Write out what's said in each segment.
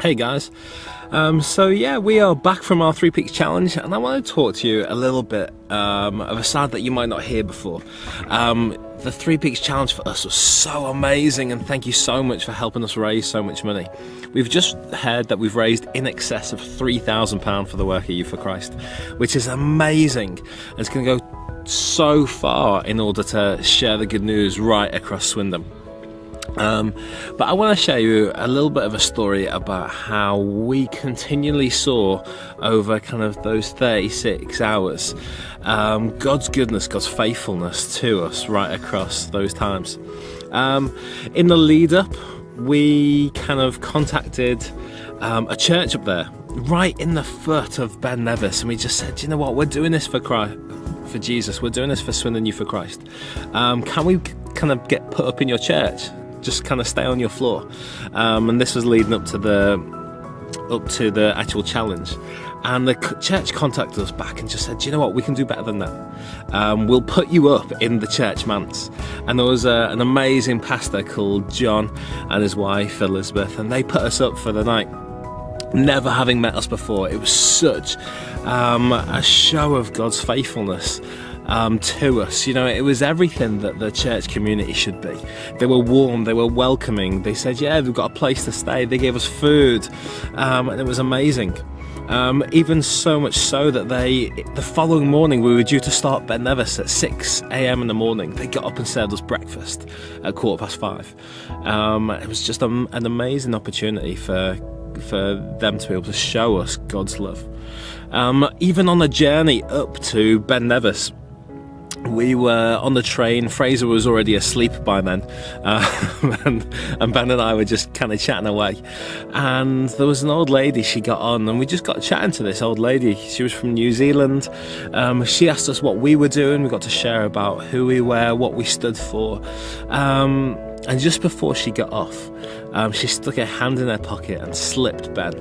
Hey guys, we are back from our Three Peaks Challenge, and I want to talk to you a little bit of a side that you might not hear before. The Three Peaks Challenge for us was so amazing, and thank you so much for helping us raise so much money. We've just heard that we've raised in excess of £3,000 for the work of Youth for Christ, which is amazing. And it's going to go so far in order to share the good news right across Swindon. But I want to share you a little bit of a story about how we continually saw over kind of those 36 hours God's goodness, God's faithfulness to us right across those times. In the lead up, we kind of contacted a church up there right in the foot of Ben Nevis, and we just said, you know what, we're doing this for Christ, for Jesus, we're doing this for Swindon Youth for Christ. Can we kind of get put up in your church? Just kind of stay on your floor, and this was leading up to the actual challenge. And the church contacted us back and just said, do you know what, we can do better than that. We'll put you up in the church manse. And there was an amazing pastor called John and his wife Elizabeth, and they put us up for the night, never having met us before. It was such a show of God's faithfulness to us. You know, it was everything that the church community should be. They were warm, they were welcoming, they said, yeah, we've got a place to stay, they gave us food, and it was amazing. Even so much so that the following morning we were due to start Ben Nevis at 6 a.m. in the morning. They got up and served us breakfast at 5:15. It was just an amazing opportunity for them to be able to show us God's love. Even on the journey up to Ben Nevis, we were on the train. Fraser was already asleep by then, and Ben and I were just kind of chatting away, and there was an old lady. She got on and we just got chatting to this old lady. She was from New Zealand. She asked us what we were doing. We got to share about who we were, what we stood for, and just before she got off, she stuck her hand in her pocket and slipped Ben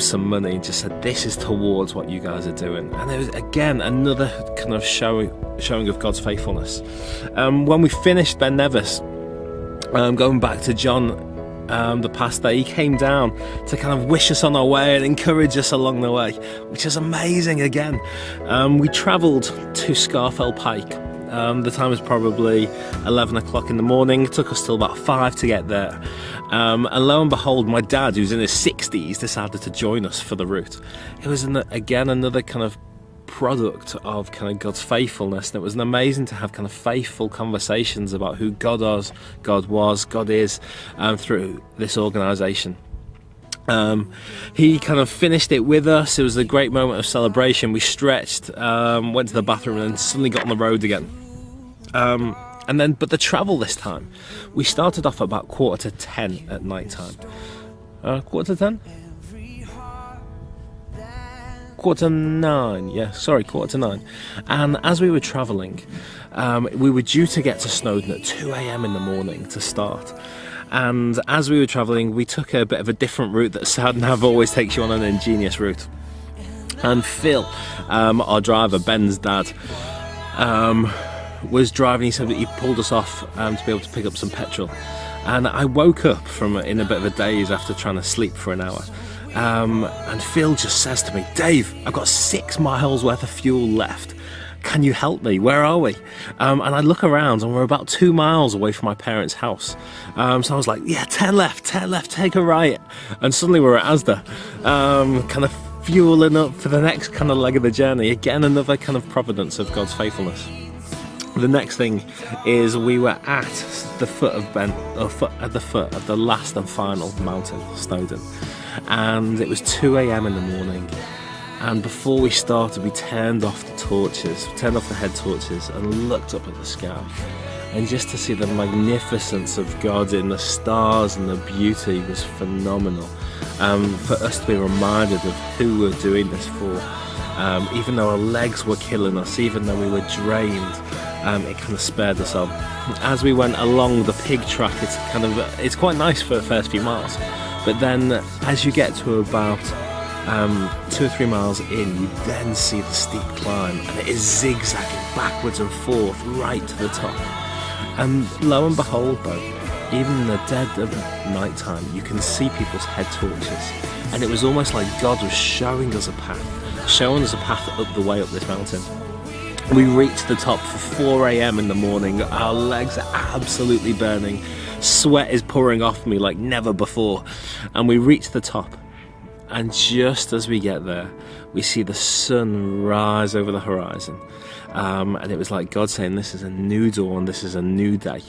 some money and just said, this is towards what you guys are doing. And it was, again, another kind of showing of God's faithfulness. When we finished Ben Nevis, going back to John, the pastor, he came down to kind of wish us on our way and encourage us along the way, which is amazing again. We travelled to Scarfell Pike. The time was probably 11 o'clock in the morning. It took us till about 5 to get there. And lo and behold, my dad, who's in his 60s, decided to join us for the route. It was, again, another kind of product of kind of God's faithfulness. And it was amazing to have kind of faithful conversations about who God was, God is, through this organisation. He kind of finished it with us. It was a great moment of celebration. We stretched, went to the bathroom, and then suddenly got on the road again. But the travel this time, we started off about 9:45 at night time. 9:45? 9:45, yeah, sorry, 9:45. And as we were travelling, we were due to get to Snowdon at 2 a.m. in the morning to start. And as we were travelling, we took a bit of a different route that SatNav always takes you on, an ingenious route. And Phil, our driver, Ben's dad, was driving. He said that he pulled us off to be able to pick up some petrol. And I woke up in a bit of a daze after trying to sleep for an hour. And Phil just says to me, Dave, I've got 6 miles worth of fuel left. Can you help me? Where are we? And I look around and we're about 2 miles away from my parents' house. So I was like, yeah, 10 left, take a right. And suddenly we're at Asda, kind of fueling up for the next kind of leg of the journey. Again, another kind of providence of God's faithfulness. The next thing is we were at the foot of the last and final mountain, Snowdon. And it was 2 a.m. in the morning. And before we started, we turned off the head torches and looked up at the sky. And just to see the magnificence of God in the stars and the beauty was phenomenal. For us to be reminded of who we're doing this for, even though our legs were killing us, even though we were drained, it kind of spared us on. As we went along the pig track, it's quite nice for the first few miles. But then as you get to about 2 or 3 miles in, you then see the steep climb, and it is zigzagging backwards and forth right to the top. And lo and behold, though, even in the dead of night time, you can see people's head torches. And it was almost like God was showing us a path up the way up this mountain. We reached the top for 4 a.m. in the morning. Our legs are absolutely burning. Sweat is pouring off me like never before. And we reach the top. And just as we get there, we see the sun rise over the horizon. And it was like God saying, this is a new dawn, this is a new day.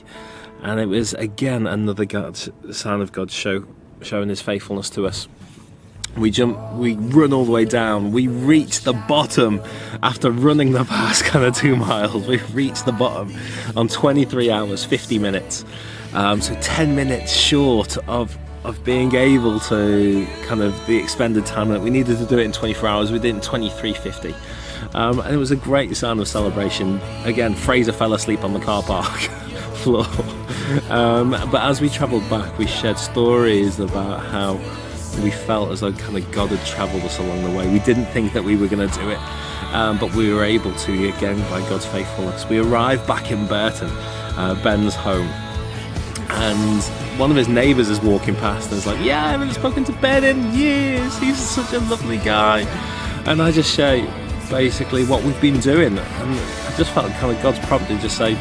And it was, again, another sign of God showing his faithfulness to us. We run all the way down. We reach the bottom after running the past kind of 2 miles. We reached the bottom on 23 hours, 50 minutes. So 10 minutes short of being able to kind of the expended time that we needed to do it in 24 hours. We did it in 23:50. And it was a great sign of celebration. Again, Fraser fell asleep on the car park floor. But as we travelled back, we shared stories about how we felt as though kind of God had travelled us along the way. We didn't think that we were going to do it, but we were able to, again, by God's faithfulness. We arrived back in Burton, Ben's home, and one of his neighbours is walking past and is like, yeah, I haven't spoken to Ben in years, he's such a lovely guy. And I just share basically what we've been doing, and I just felt kind of God's prompt to just say, do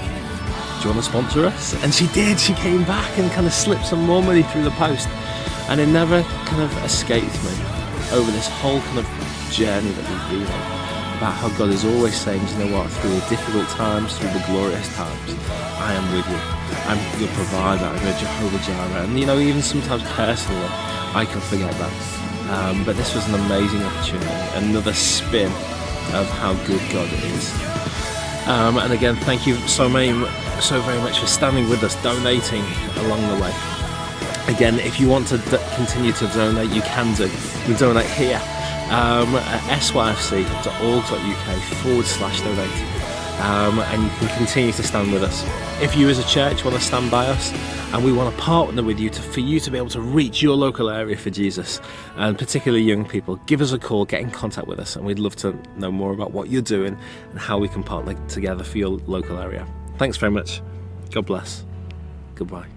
you want to sponsor us? And she did. She came back and kind of slipped some more money through the post, and it never kind of escaped me over this whole kind of journey that we've been on, about how God is always saying, you know what, through the difficult times, through the glorious times, I am with you. I'm your provider, I'm your Jehovah Jireh. And even sometimes personally, I can forget that. But this was an amazing opportunity, another spin of how good God is. And again, thank you so very much for standing with us, donating along the way. Again, if you want to continue to donate, you can do. You can donate here at syfc.org.uk/donate. And you can continue to stand with us. If you as a church want to stand by us, and we want to partner with you for you to be able to reach your local area for Jesus, and particularly young people, give us a call, get in contact with us, and we'd love to know more about what you're doing and how we can partner together for your local area. Thanks very much. God bless. Goodbye.